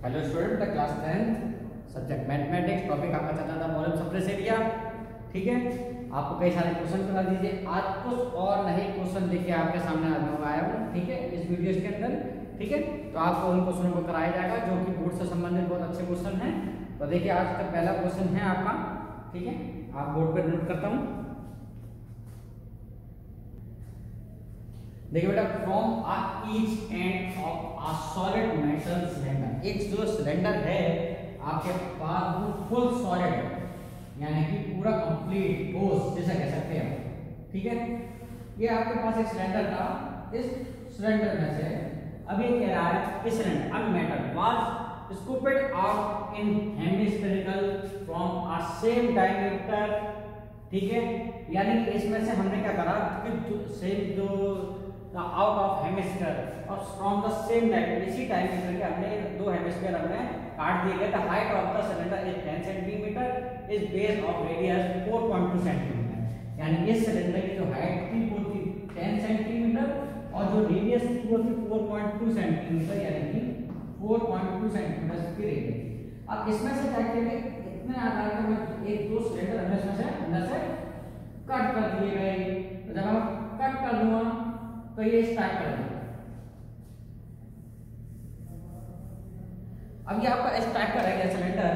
Hello student, the class 10th subject mathematics, topic आपका चल रहा था वॉल्यूम सरफेस एरिया। ठीक है, आपको कई सारे क्वेश्चन करा दीजिए। आज कुछ और नए क्वेश्चन लेके आपके सामने आया हूँ। ठीक है, इस वीडियो के अंदर। ठीक है, तो आपको उन क्वेश्चनों को कराया जाएगा जो कि बोर्ड से संबंधित बहुत अच्छे क्वेश्चन हैं। तो देखिए, आज का पहला क्वेश्चन है आपका। ठीक है, आप बोर्ड पर नोट करता हूँ। देखिए बेटा, from each end of a solid metal cylinder, एक जो सिलेंडर है आपके पास वो फुल सॉलिड है, यानी कि पूरा कंप्लीट ठोस जैसा कह सकते हैं। ठीक है, ये आपके पास एक सिलेंडर था। इस सिलेंडर में से अभी कह रहा है इस सिलेंडर अब metal was scooped out in hemispherical from a same diameter. ठीक है, यानी कि इसमें से हमने क्या करा कि सेम जो आउट ऑफ हेमिस्फीयर और फ्रॉम द सेम डायमीटर, इसी डायमीटर के हमने दो हेमिस्फीयर हमने काट दिए गए। The height of the cylinder is 10 centimetre, is base of radius 4.2 centimetre. यानी इस सिलेंडर की जो हाइट थी वो थी 10 सेंटीमीटर और जो रेडियस थी वो थी 4.2 सेंटीमीटर, यानी कि 4.2 सेंटीमीटर की रेडियस। अब इसमें से क्या किया गया, इतने आकार के में एक दो सिलेंडर अंदर से कट कर दिए गए। तो जब हम कट कर दूंगा तो ये इस टाइप का रहेगा। अब ये आपका इस टाइप का रहेगा सिलेंडर।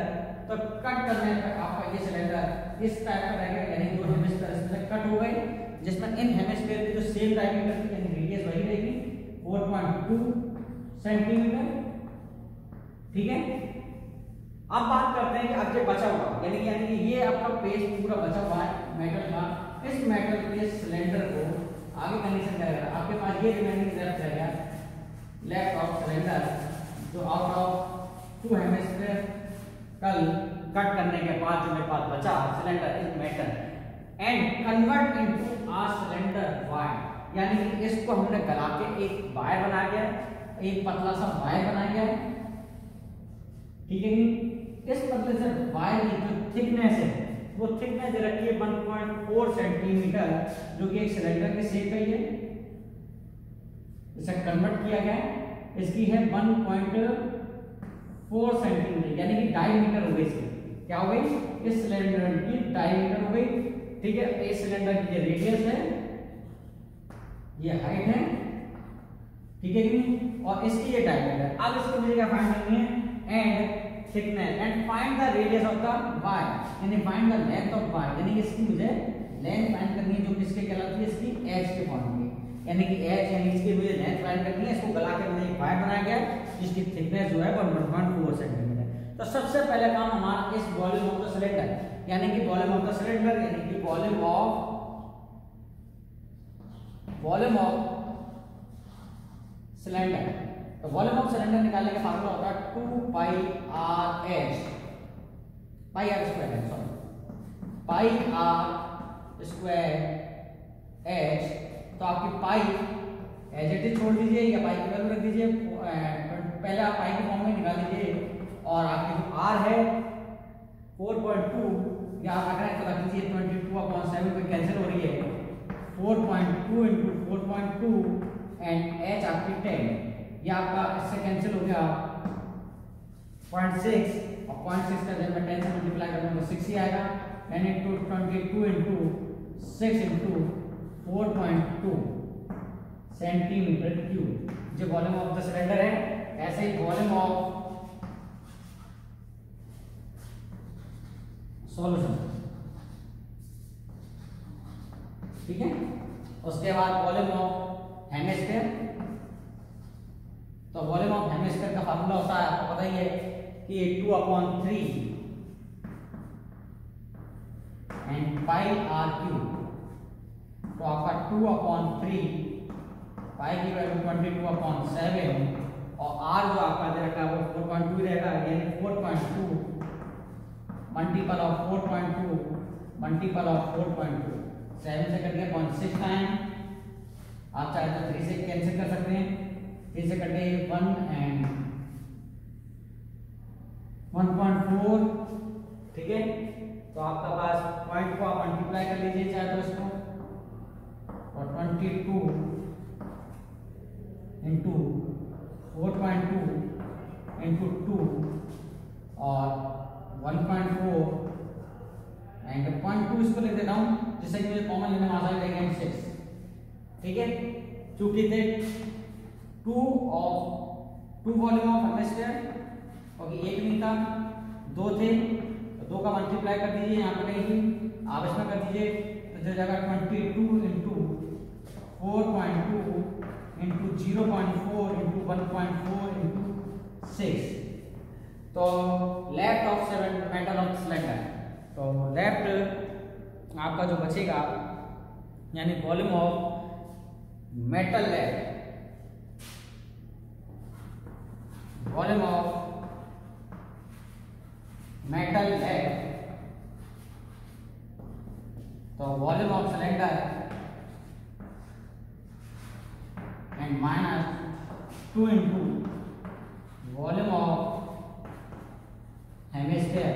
तो कट करने पर आपका ये सिलेंडर इस टाइप का रहेगा, यानी दो हेमिस्फीयर इसमें कट हो गए, जिसमें इन हेमिस्फीयर की जो सेम डायमीटर थी यानी रेडियस वही रहेगी 4.2 सेंटीमीटर। ठीक है, अब बात करते हैं कि अब जो बचा हुआ यानी कि ये आपका पेज पूरा बचा हुआ है मेटल का। इस मेटल के सिलेंडर को आगे कंडीशन क्या रहेगा, आपके पास ये रिमेनिंग लेफ्ट रहेगा, लेफ्ट ऑफ सिलेंडर जो आउट ऑफ टू हेमिस्फीयर कल कट करने के बाद जो मेरे पास बचा cylinder is metal and convert into a cylinder wire, यानी कि इसको हमने गला के एक वायर बना दिया, एक पतला सा वायर बना दिया है। ठीक है, इस पतले से वायर की जो थिकनेस है वो थिकनेस दे रखी है 1.4 सेंटीमीटर, जो कि एक सिलेंडर के शेप का ही है। इसे कन्वर्ट किया गया, इसकी है 1.4 सेंटीमीटर, यानी कि डायमीटर हो गई। इसकी क्या हो गई, इस सिलेंडर की डायमीटर हो गई। ठीक है, इस सिलेंडर की ये रेडियस है, ये हाइट है। ठीक है कि, और इसकी ये डायमीटर। अब इसको मुझे क्या फाइंड करनी है, and thickness and find the radius of the wire, यानी find the length of wire, यानी इसकी मुझे लेंथ फाइंड करनी है जो किसके कहलाती है, इसकी एज के फॉर्म में, यानी कि एज यानी इसकी मुझे लेंथ फाइंड करनी है। इसको गला के मुझे एक वायर बनाया गया जिसकी थिकनेस जो है 1.4 सेंटीमीटर। तो सबसे पहले काम हमारा इस वॉल्यूम ऑफ द सिलेंडर, यानी कि वॉल्यूम ऑफ द सिलेंडर, यानी कि वॉल्यूम ऑफ सिलेंडर। तो वॉल्यूम ऑफ सिलेंडर निकालने का फार्मूला होता है 2 pi r h, pi r square है, sorry pi r square h. तो आपकी पाई एज इट इज छोड़ दीजिए या पाई की वैल्यू रख दीजिए, पहले आप पाई के फॉर्म में निकाल लीजिए। और आपकी जो आर है 4.2, या आप अगर तो रख दीजिए 22/7 पे कैंसिल हो रही है, 4.2 इंटू 4.2 एंड एच आपकी 10, ये आपका इससे कैंसिल हो गया 0.6, और 0.6 का जब मैं 10 से मल्टीप्लाई करूंगा तो 6 ही आएगा, यानी 22 इंटू 6 इंटू 4.2 सेंटीमीटर क्यूब जो वॉल्यूम ऑफ द सिलेंडर है। ऐसे ही वॉल्यूम ऑफ सॉल्यूशन। ठीक है, उसके बाद वॉल्यूम ऑफ हेमिस्फीयर। तो वॉल्यूम ऑफ हेमिस्फीयर का फार्मूला होता है, आपको पता ही है कि 2/3 एंड पाई आर क्यूब। तो आपका 2/3 पाई की वैल्यू 22/7 और आर जो आपका दे रखा है वो 4.2 रहेगा, यानी 4.2 मल्टीपल ऑफ 4.2 मल्टीपल ऑफ 4.2, 7 से कट गया 0.6 टाइम। आप चाहे तो 3 से कैंसिल कर सकते हैं, 3 से कटे 1 एंड 1.4। ठीक है, तो आपका पास पॉइंट को आप मल्टीप्लाई कर लीजिए चाहे तो इसको, और 22 इंटू 4.2 इंटू 2 और 1.4 एंड 0.2 इसको लिख देता हूँ जिससे कि मुझे कॉमन लेने में आसानी रहेगी एंड 6। ठीक है, चूंकि थे 2 वॉल्यूम ऑफ हेमिस्फीयर क्योंकि एक नहीं था 2 थे तो 2 का मल्टीप्लाई कर दीजिए यहाँ पे कहीं आप इसमें कर दीजिए तो जो जाएगा 22 इंटू 4.2 इंटू 0.4 इंटू 1.4 इंटू 6। तो left of metal of cylinder, तो लेफ्ट आपका जो बचेगा यानी volume of metal left, volume of metal left, तो volume of cylinder and minus 2 into volume of hemisphere.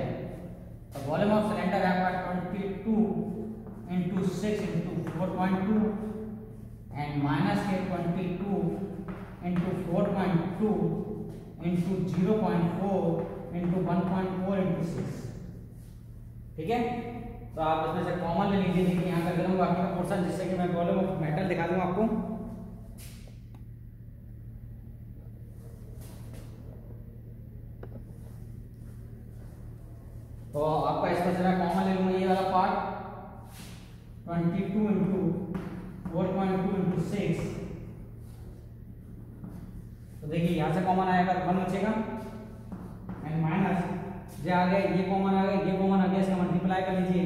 तो वॉल्यूम ऑफ सिलेंडर है आपका 22 इंटू 6 इंटू 4.2 एंड माइनस के 22 इंटू 4.2 इंटू 0.4 इंटू 1.4 इंटू 6। ठीक है, तो आप इसमें से कॉमन ले लीजिए। देखिए यहाँ कर दूंगा बाकी का पोर्शन जिससे कि मैं वॉल्यूम ऑफ मेटल दिखा दूंगा आपको। तो आपका इसमें से मैं कॉमन ले लूंगा ये वाला पार्ट 22 इंटू 4.2 इंटू 6। तो देखिए यहाँ से कॉमन आएगा तो 1 बचेगा एंड माइनस जो आ गया ये कॉमन आ गया, ये कॉमन आ गया, इसका मल्टीप्लाई कर लीजिए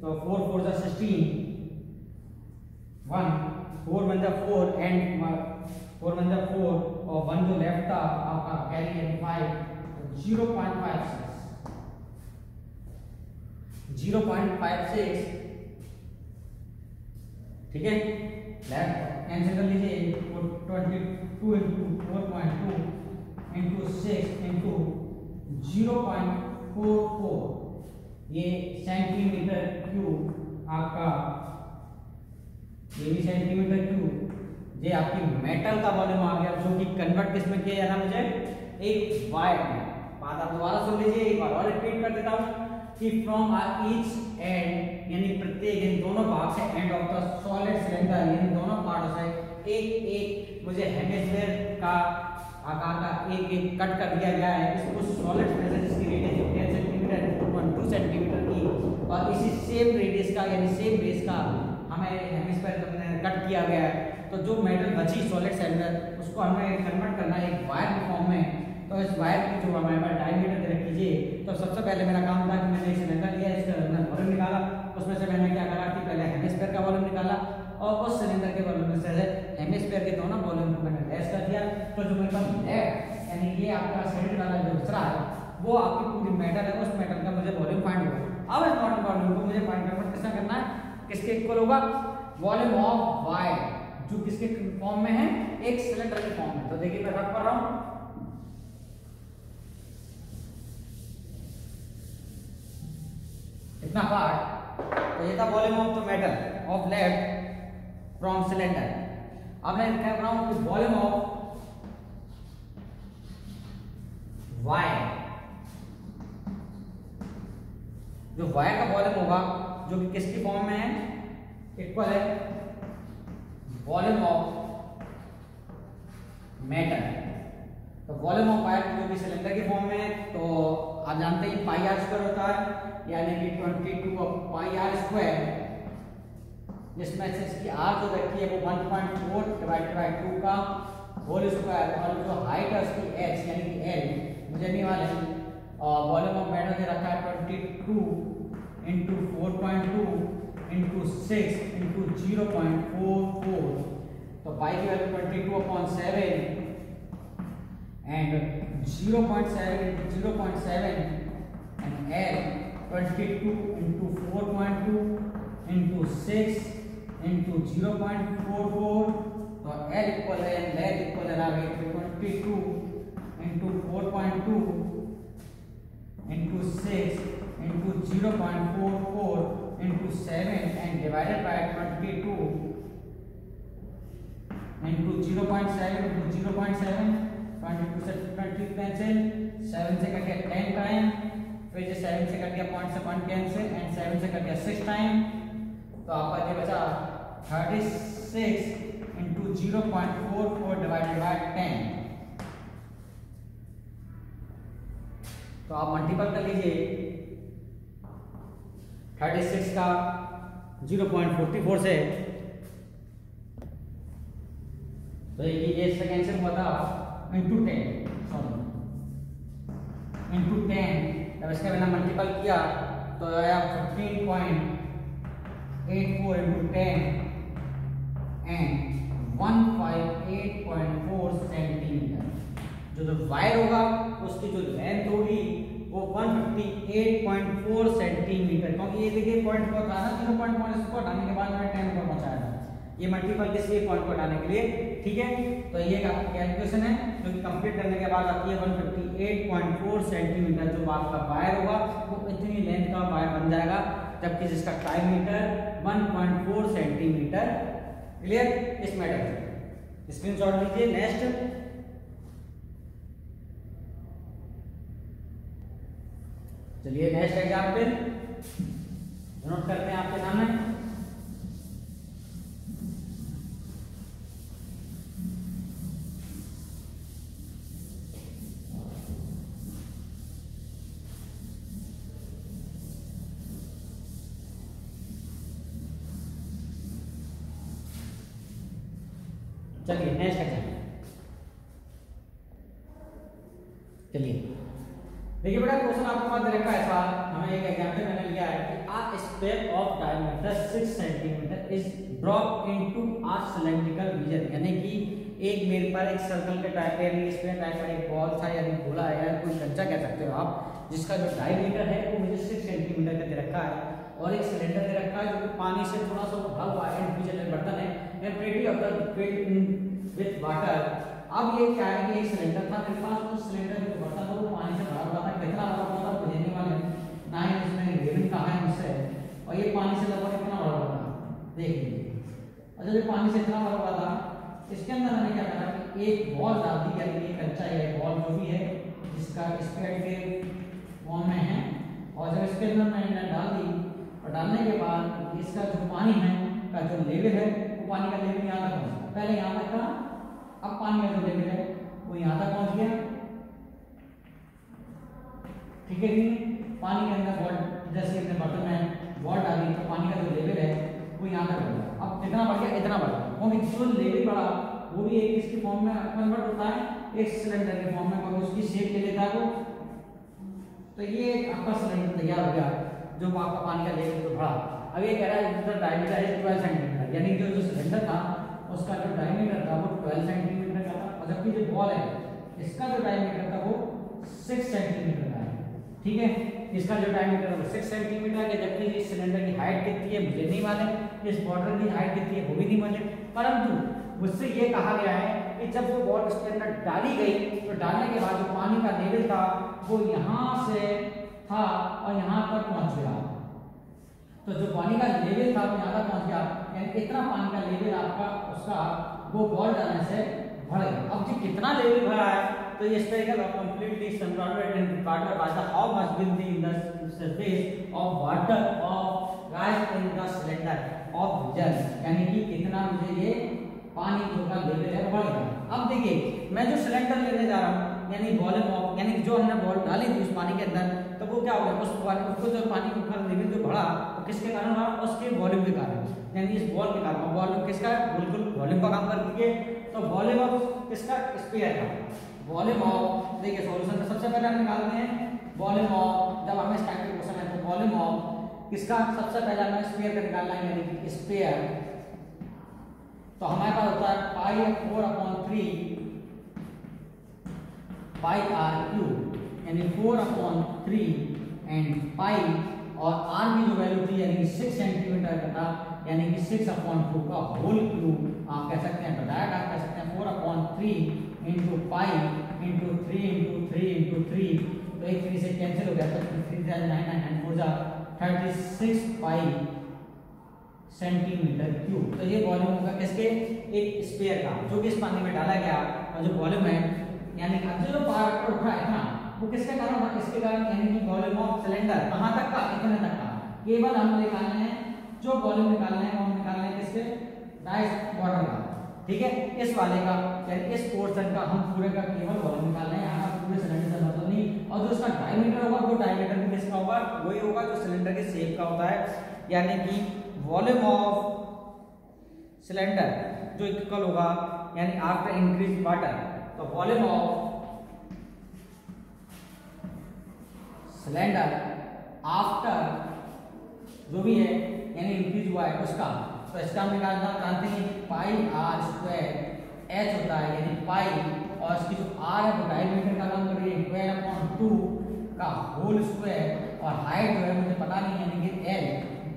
तो 4 4 जा 16 1 4 बन जा 4 एंड 4 बन जा 4 और 1 जो लेफ्ट था आपका कैरी है 5 0.56। ठीक है, लेफ्ट कैंसिल कर लीजिए 22 इंटू 4.2 इंटू 6 इंटू 0.44 ये सेंटीमीटर क्यूब आपका, ये भी सेंटीमीटर क्यूब, ये आपकी मेटल का वॉल्यूम आ गया जो कि कन्वर्ट किसमें किया जाना मुझे एक वायर में। बात आप दोबारा सुन लीजिए, एक बार और रिपीट कर देता हूँ कि फ्रॉम ईच एंड यानी प्रत्येक इन दोनों भाग से end of the solid cylinder यानी दोनों पार्ट से एक एक मुझे हेमिस्फीयर का आकार का एक एक कट कर दिया गया है। इसको सॉलिड सिलेंडर जिसकी रेडियस 10 सेंटीमीटर 2 सेंटीमीटर की और इसी सेम रेडियस का यानी सेम बेस का हमें हेमिस्फीयर कट किया गया है। तो जो मेटल बची सॉलिड सिलेंडर उसको हमें कन्वर्ट करना है एक वायर के फॉर्म में। तो इस वायर की जो हमारे पास डायमीटर दे रख कीजिए। तो सबसे पहले मेरा काम था कि मैंने एक सिलेंडर लिया, इसका वॉल्यूम निकाला, उसमें से मैंने क्या करा कि पहले हेमिस्फीयर का वॉल्यूम निकाला और उस सिलेंडर के वॉल्यूम से हेमिस्फीयर के दोनों वॉल्यूम को मैंने लेस कर दिया। तो जो मेरे पास लेफ्ट यानी ये आपका सेंटर वाला जो दूसरा है वो आपकी पूरी मेटल है, उस मेटल का मुझे वॉल्यूम फाइंड होगा। अब इस वॉल्यूम को मुझे फाइंड किसका करना है, किसके इक्वल होगा, वॉल्यूम ऑफ वायर जो किसके फॉर्म में है, एक सिलेंडर के फॉर्म में। तो देखिए मैं रख कर रहा हूं इतना पार्ट, तो ये था volume of the metal of left from cylinder. अब मैं क्या कर रहा हूं कि वॉल्यूम ऑफ वायर, जो वायर का वॉल्यूम होगा जो कि किसकी फॉर्म में है, इक्वल है वॉल्यूम ऑफ मेटल। तो वॉल्यूम ऑफ वायर जो कि सिलेंडर की फॉर्म में है, तो आप जानते हैं पाई आर स्क्वायर होता है यानी कि 22 पाई आर स्क्वायर, जिसमें से इसकी आर जो रखी है वो 1.4 डिवाइडेड बाय 2 का होल स्क्वायर और जो हाइट है उसकी h यानी कि l मुझे नहीं वाले और वॉल्यूम ऑफ मेटल दे रखा है 22 इंटू 4.2 इंटू 6 इंटू 0.44। तो पाई की value 22/7 and 0.7 into 0.7 and L 22 into 4.2 into 6 into 0.44। तो L इक्वल है लेंथ इक्वल है 22 into 4.2 into 6 into 0.44 into 7 and divided by 22 into 0.7 into 0.7 22 से 20 कैंसिल गया पॉइंट से पॉइंट कैंसिल एंड 7 से कट गया 6 टाइम, तो आपका ये बचा 36 इंटू 0.44 डिवाइडेड बाय 10। तो आप मल्टीपल कर लीजिए 36 का 0.44 से, तो ये इससे कैंसिल हुआ था इंटू 10, सॉरी इंटू 10, जब इसके बिना मल्टीपल किया तो आया 15.84 इंटू 10 एंड 158.4 सेंटीमीटर। जो वायर होगा उसकी जो लेंथ होगी वो 158.4 सेंटीमीटर, क्योंकि ये देखिए पॉइंट को था ना 0.1, इसको हटाने के बाद मैंने 10 पर पहुंचाया था, ये मल्टीपल किस लिए पॉइंट को हटाने के लिए, ठीक है। तो ये कैलकुलेशन है जो कि कंप्लीट करने के बाद आती है 158.4 सेंटीमीटर। जो आपका वायर होगा वो इतनी लेंथ का वायर बन जाएगा, जबकि जिसका डायमीटर 1.4 सेंटीमीटर। क्लियर इस मैटर से स्क्रीनशॉट लीजिए। नेक्स्ट चलिए नेक्स्ट एग्जाम्पल नोट करते हैं आपके सामने। चलिए नेक्स्ट एग्जाम्पल, चलिए देखिए बेटा क्वेश्चन आपके पास दे रखा है ऐसा, हमें एक एग्जांपल मैंने लिया है कि a square of diameter 6 cm is dropped into a cylindrical region, यानी कि एक मेरे पर एक सर्कल के टाइप का यानी स्क्वायर टाइप का एक बॉल था यानी गोला है या कोई कंचा कह सकते हो आप, जिसका जो डायमीटर है वो मुझे 6 सेंटीमीटर का दे रखा है और एक सिलेंडर दे रखा है जो कि पानी से थोड़ा सा भरा हुआ है, बर्तन है एंड प्लेटी of the liquid with water. अब ये क्या है कि एक सिलेंडर था मेरे पास, उस सिलेंडर में जो बर्तन था वो पानी से भरा हुआ था, कितना भरा हुआ था बुझने वाले ना ही इसमें लेवल कहा है मुझसे, और ये पानी से लगभग कितना भरा हुआ था देख लीजिए। और जब ये पानी से इतना भरा हुआ था इसके अंदर मैंने क्या करा कि एक बॉल डाल दी, यानी ये कंचा है बॉल जो भी है जिसका स्क्वायर के फॉर्म में है, और जब इसके अंदर मैंने डाल दी और डालने के बाद इसका जो पानी है का जो लेवल है वो पानी का लेवल यहाँ तक पहुंचा, पहले यहाँ तक था, अब पानी का जो लेवल है वो यहाँ तक पहुंच गया, ठीक है जी। पानी के अंदर बॉल जैसे अपने बर्तन में बॉल डाली तो पानी का जो लेवल है वो यहाँ तक बढ़ गया। अब कितना बढ़ गया, इतना बढ़ गया, क्योंकि जो लेवल बढ़ा वो भी एक इसकी फॉर्म में कन्वर्ट होता है, एक सिलेंडर के फॉर्म में, क्योंकि उसकी शेप ले लेता है वो। तो ये आपका सिलेंडर तैयार हो गया जो आपका पानी का लेवल जो बढ़ा। अब ये कह रहा है इसका डायमीटर है 12 सेंटीमीटर, यानी जो सिलेंडर था उसका जो डायमीटर था वो 12 सेंटीमीटर का था, और जबकि जो बॉल है इसका जो डायमीटर था वो 6 सेंटीमीटर का है, ठीक है। इसका जो डायमीटर है वो 6 सेंटीमीटर है, जबकि इस सिलेंडर की हाइट कितनी है मुझे नहीं मालूम, इस बॉटल की हाइट कितनी है वो भी नहीं मालूम, परंतु मुझसे ये कहा गया है कि जब वो बॉल इसके अंदर डाली गई तो डालने के बाद जो पानी का लेवल था वो यहाँ से था और यहाँ तक पहुँच गया। तो जो पानी का लेवल था वो यहाँ तक पहुँच गया, यानी इतना पानी का लेवल आपका उसका वो बॉल डालने से बढ़ गया। अब जी कितना लेवल भरा है तो ये स्फेरिकल और completely surrounded in water by the how much will be in the surface of water of rise in the cylinder of जल, यानी कि कितना मुझे ये पानी जो का लेवल है बढ़ गया। अब देखिए मैं जो सिलेंडर लेने जा रहा हूँ यानी वॉल्यूम ऑफ, यानी जो हमने बॉल डाली थी उस पानी के अंदर, तो वो क्या हो गया उसको जो पानी का लेवल जो बढ़ा वो किसके कारण बढ़ा, उसके वॉल्यूम के कारण, यानी इस बॉल के कारण। वॉल्यूम किसका, बिल्कुल वॉल्यूम का काम कर दीजिए। तो वॉल्यूम ऑफ किसका, स्फीयर का। वॉल्यूम ऑफ देखिए सॉल्यूशन में सबसे पहले हम निकालते हैं वॉल्यूम ऑफ, जब हमें स्टैटिक क्वेश्चन है तो वॉल्यूम ऑफ किसका सबसे पहले हमें स्फीयर का निकालना है, यानी कि स्फीयर। तो हमारे पास होता है पाई 4/3 पाई आर क्यूब, यानी 4/3 एंड पाई, और आर की जो वैल्यू थी यानी कि 6 सेंटीमीटर का था, यानी कि 6/2 का होल क्यूब आप कह सकते हैं, तो डायरेक्ट आप कह सकते हैं 4/3 into pi into 3 into 3 into 3, तो एक 3 से कैंसिल हो गया, तो 3 9 9 4 जा 36 पाई सेंटीमीटर क्यूब। तो ये वॉल्यूम होगा किसके, एक स्फीयर का, जो कि इस पानी में डाला गया, और जो वॉल्यूम है यानी जो पार्ट उठा इतना, वो किसके कारण होगा, इसके कारण, यानी कि वॉल्यूम ऑफ सिलेंडर कहां तक का, इतने तक का। केवल हम निकालने हैं जो वॉल्यूम निकालने हैं वो हम निकालने हैं किसके, डाइस वाटर का, ठीक है, इस वाले का, यानी इस पोर्शन का हम पूरे का केवल वॉल्यूम निकालना है, यहाँ पूरे सिलेंडर से मतलब नहीं। और जो इसका डायमीटर होगा वो डायमीटर भी किसका होगा, वही होगा जो सिलेंडर के शेप का होता है, यानी कि वॉल्यूम ऑफ सिलेंडर जो इक्वल होगा, यानी आफ्टर इंक्रीज वाटर, तो वॉल्यूम ऑफ सिलेंडर आफ्टर जो भी है यानी इंक्रीज हुआ है उसका, तो इसका हम निकालना जानते हैं पाई आर स्क्वायर एच होता है, यानी पाई, और इसकी जो आर है वो डायमीटर का नाम कर रही है 12/2 का होल स्क्वायर, और हाइट जो है मुझे पता नहीं, यानी कि एल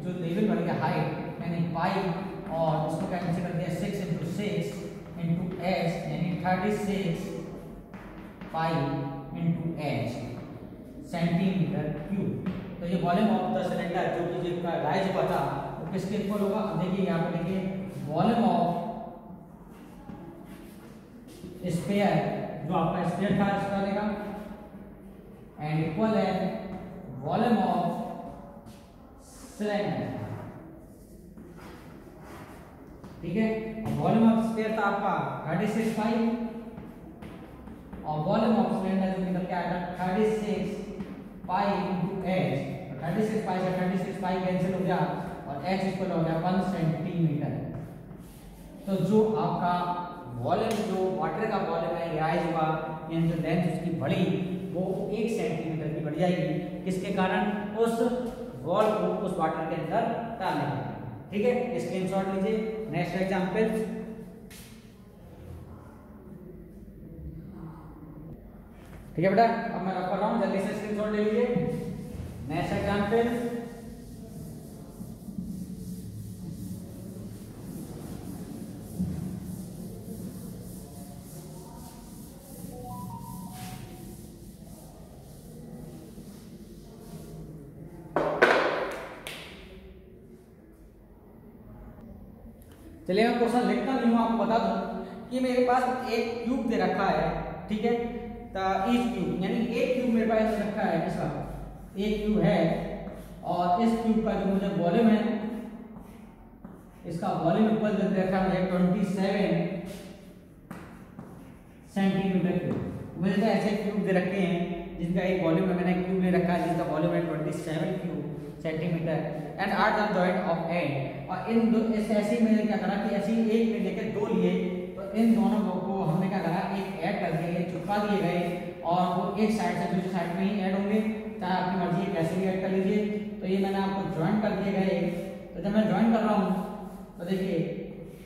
जो लेवल बढ़ गया हाइट, यानी पाई, और इसको कैंसिल कर दिया 6 × 6 × एच, यानी 36 पाई × एच सेंटीमीटर क्यूब। तो ये वॉल्यूम ऑफ द सिलेंडर जो कि जिसका राइज हुआ था वो किसके इक्वल होगा, देखिए यहाँ पे देखिए वॉल्यूम ऑफ स्फीयर जो आपका स्फीयर था इसका लेगा, एंड इक्वल है वॉल्यूम ऑफ सिलेंडर, ठीक है। वॉल्यूम ऑफ स्फीयर था आपका 36 पाई, और वॉल्यूम ऑफ सिलेंडर जो निकल के आएगा 36 पाई × एच, 36 पाई से 36 पाई कैंसिल हो गया, और एच इक्वल हो गया 1 सेंटीमीटर। तो जो आपका वॉल्यूम, जो वाटर का वॉल्यूम है राइज हुआ, यानी जो लेंथ उसकी बढ़ी वो 1 सेंटीमीटर की बढ़ जाएगी, किसके कारण, उस वॉल को उस वाटर के अंदर डालने के, ठीक है। स्क्रीनशॉट लीजिए। नेक्स्ट एग्जांपल, ठीक है बेटा, अब मैं रख कर रहा हूँ, जल्दी से स्क्रीनशॉट ले लीजिए। नेक्स्ट एग्जांपल, चलिए मैं क्वेश्चन लिखता नहीं हूँ, आपको बता दूं कि मेरे पास एक क्यूब दे रखा है, ठीक है, इस क्यूब, यानी एक क्यूब मेरे पास रखा है, इसका एक क्यूब है, और इस क्यूब का जो मुझे वॉल्यूम है, इसका वॉल्यूम इक्वल दे रखा है 27 सेंटीमीटर क्यूब। मुझे तो ऐसे क्यूब दे रखे हैं जिनका एक वॉल्यूम है, मैंने क्यूब ले रखा है जिसका वॉल्यूम है 27 cube centimetre, and are the joint of and, और इन दो ऐसे मैंने क्या करा कि ऐसे एक में लेके दो लिए, तो इन दोनों को हमने क्या करा, एक ऐड कर दिए, चिपका दिए गए, और वो एक साइड से दूसरी साइड में ही ऐड होंगे, चाहे आपकी मर्जी है कैसे भी ऐड कर लीजिए। तो ये मैंने आपको ज्वाइन कर दिए गए, तो जब मैं ज्वाइन कर रहा हूँ तो देखिए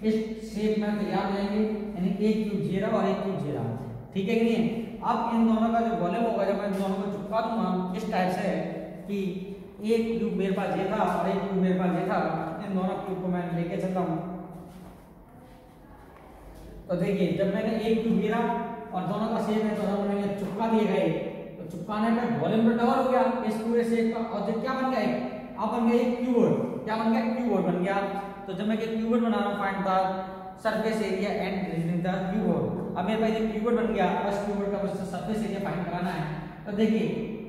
इस शेप में तैयार हो जाएंगे, यानी एक क्यूब जीरा और एक क्यूब जीरा, ठीक है कि नहीं। अब इन दोनों का जो वॉल्यूम होगा, जब मैं इन दोनों को चिपका दूंगा इस टाइप से कि एक क्यूब मेरे पास ये था और एक क्यूब मेरे पास ये था, इन दोनों क्यूब को मैं लेके चलता हूँ, तो देखिए जब मैंने एक क्यूब गिरा और दोनों का सेम है, तो दोनों में चिपका दिए गए, तो चिपकाने पे वॉल्यूम तो डबल हो गया इस पूरे शेप का, और क्या बन गया, अब बन गया एक क्यूबोर्ड, क्या बन गया, क्यूबोर्ड बन गया। तो जब मैं क्यूबोर्ड बना रहा हूँ, find the surface area and reasoning the cuboid, अब मेरे पास ये क्यूबोर्ड बन गया, बस क्यूबोर्ड का मुझे सरफेस एरिया फाइंड कराना है। तो देखिए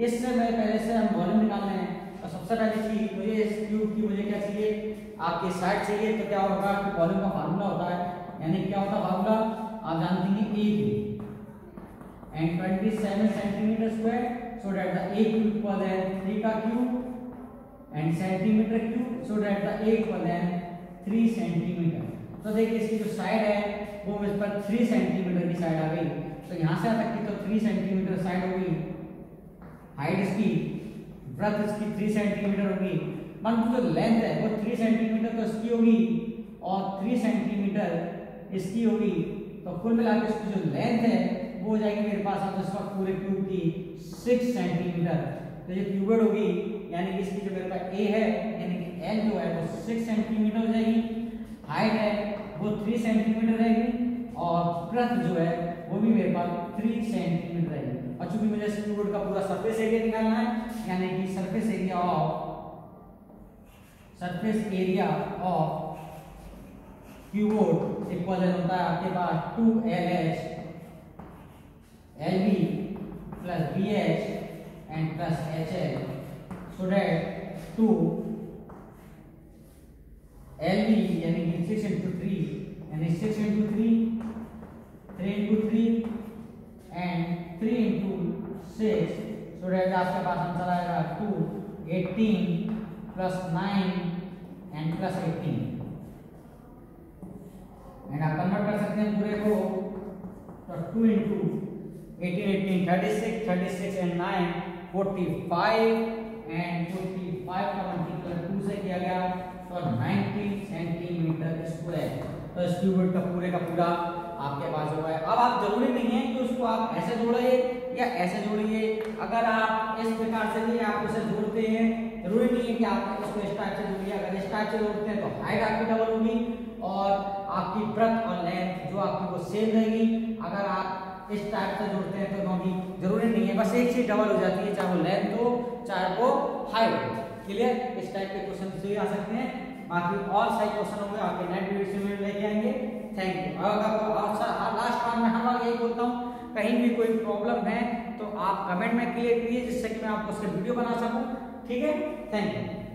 इससे मैं पहले से हम वॉल्यूम निकालने हैं, तो सबसे पहले चीज मुझे इस क्यूब की मुझे क्या चाहिए, आपकी साइड चाहिए, तो क्या होगा, वॉल्यूम का फार्मूला होता है, यानी क्या होता है फार्मूला, आप जानते हैं a cube and 27 centimetre square, so that the a cube equal है 3 का cube and centimetre cube, so that the a equal है 3 सेंटीमीटर। तो देखिए इसकी जो साइड है वो मेरे पर 3 सेंटीमीटर की साइड आ गई, तो यहाँ से तक की तो 3 सेंटीमीटर साइड होगी, हाइट इसकी, ब्रेड्थ इसकी 3 सेंटीमीटर होगी, परंतु जो लेंथ है वो 3 सेंटीमीटर तो इसकी होगी और 3 सेंटीमीटर इसकी होगी, तो कुल मिलाकर इसकी जो लेंथ है वो हो जाएगी मेरे पास अब इस वक्त पूरे क्यूब की 6 सेंटीमीटर। तो ये क्यूबोइड होगी, यानी कि इसकी जो मेरे पास ए है, यानी कि एल जो है वो 6 सेंटीमीटर हो जाएगी, हाइट है वो 3 सेंटीमीटर रहेगी, और ब्रेड्थ जो है वो भी मेरे पास 3 सेंटीमीटर रहेगी। और चूंकि मुझे इस क्यूबोइड का पूरा सरफेस एरिया निकालना है, यानी कि surface area of cuboid equal होता है आपके पास 2LH LB plus BH and plus HL, so that 2 LV यानी कि 6 into 3 यानी 6 into 3 into 3 and 3 into 6, so that आपके पास आंसर आएगा 2 18 plus 9 and plus 18 एंड आप कन्वर्ट कर सकते हैं पूरे को, तो 2 into 18 36 36 and 9 45 and 45 का मल्टीप्लाई 2 से किया गया तो 90 सेंटीमीटर स्क्वायर। तो इस क्यूबिक का पूरा आपके पास होगा। अब आप जरूरी नहीं है कि उसको आप ऐसे जोड़िए या ऐसे जोड़िए, अगर आप इस प्रकार से भी आप उसे जोड़ते हैं, जरूरी नहीं है कि आप इसको इस टाइप से जोड़िए। अगर इस टाइप से जोड़ते हैं तो हाइट आपकी डबल होगी और आपकी ब्रेथ और लेंथ जो आपकी वो सेम रहेगी। अगर आप इस टाइप से जोड़ते हैं तो क्योंकि जरूरी नहीं है, बस एक चीज डबल हो जाती है, चाहे वो लेंथ हो चाहे वो हाइट हो। क्लियर? इस टाइप के क्वेश्चन से आ सकते हैं। बाकी और सही क्वेश्चन होंगे आपके नेक्स्ट वीडियो में लेके आएंगे। Thank you. अगर लास्ट बार मैं हर बार यही बोलता हूँ, कहीं भी कोई प्रॉब्लम है तो आप कमेंट में क्लियर कीजिए जिससे कि मैं आपको उसके वीडियो बना सकूं। ठीक है? Thank you.